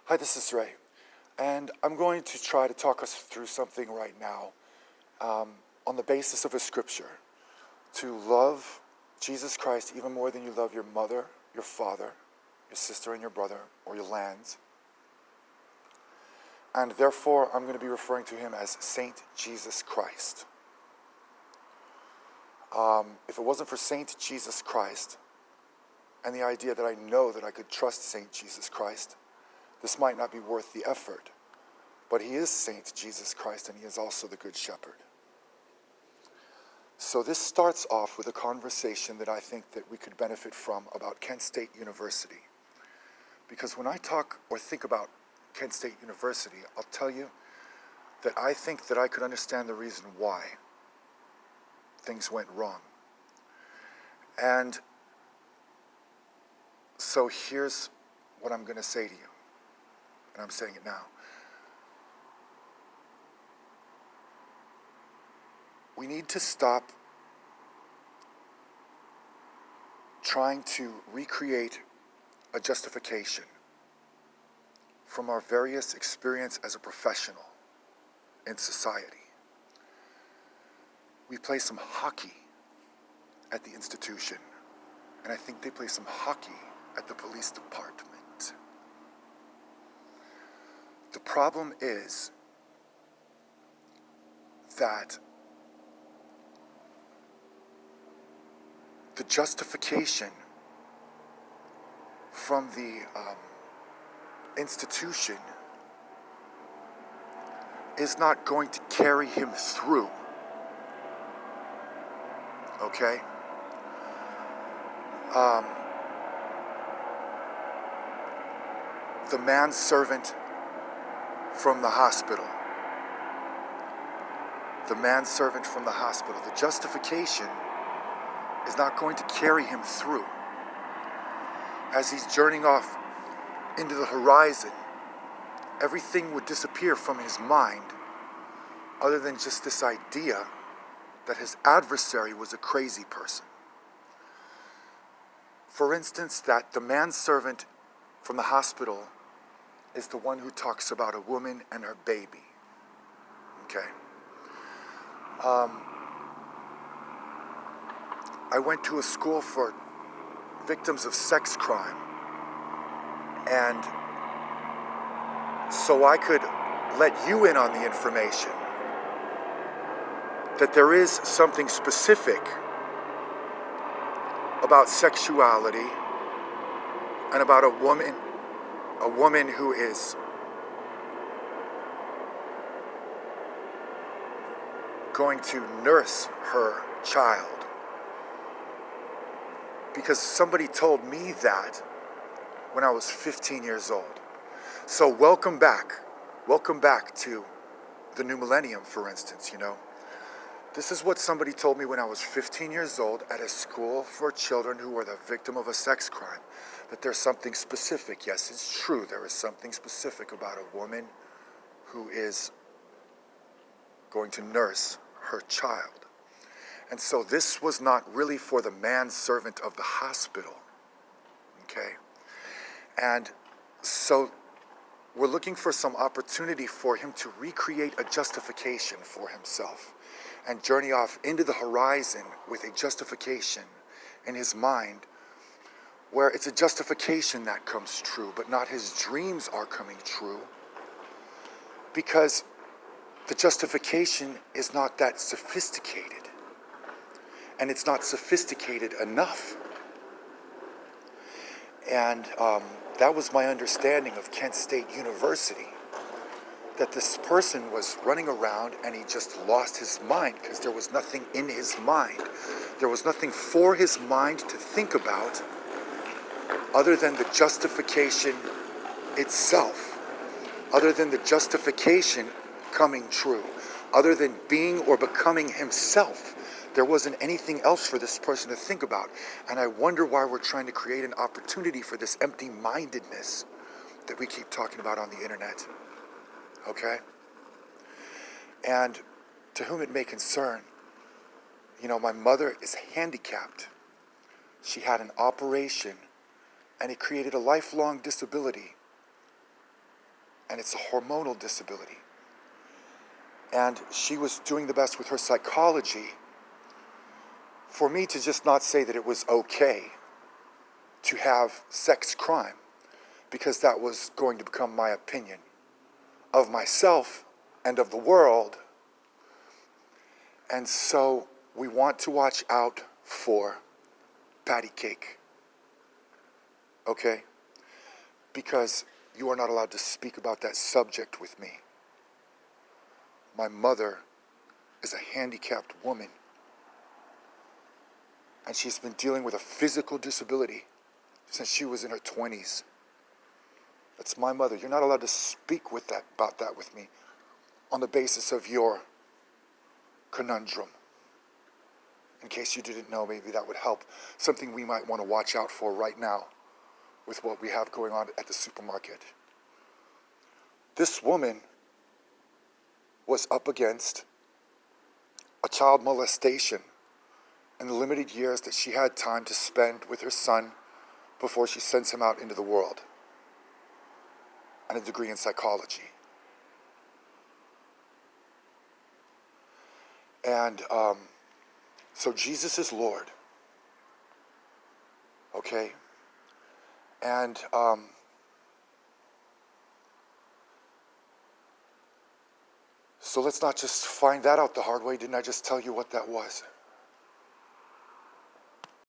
Hi, this is Ray, and I'm going to try to talk us through something right now on the basis of a scripture. To love Jesus Christ even more than you love your mother, your father, your sister and your brother, or your lands. And therefore, I'm going to be referring to him as Saint Jesus Christ. If it wasn't for Saint Jesus Christ, and the idea that I know that I could trust Saint Jesus Christ, this might not be worth the effort. But he is Saint Jesus Christ, and he is also the Good Shepherd. So this starts off with a conversation that I think that we could benefit from about Kent State University. Because when I talk or think about Kent State University, I'll tell you that I think that I could understand the reason why things went wrong. And so here's what I'm going to say to you, and I'm saying it now. We need to stop trying to recreate a justification from our various experience as a professional in society. We play some hockey at the institution, and I think they play some hockey at the police department. The problem is that the justification from the institution is not going to carry him through, okay? The manservant from the hospital. The manservant from the hospital. The justification is not going to carry him through. As he's journeying off into the horizon, everything would disappear from his mind other than just this idea that his adversary was a crazy person. For instance, that the manservant from the hospital is the one who talks about a woman and her baby. Okay. I went to a school for victims of sex crime, and so I could let you in on the information that there is something specific about sexuality and about a woman who is going to nurse her child. Because somebody told me that when I was 15 years old. So welcome back to the new millennium, for instance, you know. This is what somebody told me when I was 15 years old at a school for children who were the victim of a sex crime. That there's something specific. Yes, it's true. There is something specific about a woman who is going to nurse her child. And so this was not really for the manservant of the hospital, okay? And so we're looking for some opportunity for him to recreate a justification for himself and journey off into the horizon with a justification in his mind where it's a justification that comes true, but not his dreams are coming true, because the justification is not that sophisticated. And it's not sophisticated enough. And that was my understanding of Kent State University. That this person was running around and he just lost his mind because there was nothing in his mind. There was nothing for his mind to think about other than the justification itself. Other than the justification coming true. Other than being or becoming himself. There wasn't anything else for this person to think about. And I wonder why we're trying to create an opportunity for this empty-mindedness that we keep talking about on the internet. Okay? And to whom it may concern, you know, my mother is handicapped. She had an operation, and it created a lifelong disability and it's a hormonal disability. And she was doing the best with her psychology for me to just not say that it was okay to have sex crime, because that was going to become my opinion of myself and of the world. And so we want to watch out for patty cake, okay? Because you are not allowed to speak about that subject with me. My mother is a handicapped woman, and she's been dealing with a physical disability since she was in her 20s. That's my mother. You're not allowed to speak about that with me on the basis of your conundrum. In case you didn't know, maybe that would help. Something we might want to watch out for right now with what we have going on at the supermarket. This woman was up against a child molestation in the limited years that she had time to spend with her son before she sends him out into the world, and a degree in psychology. And so Jesus is Lord, okay? And so let's not just find that out the hard way. Didn't I just tell you what that was?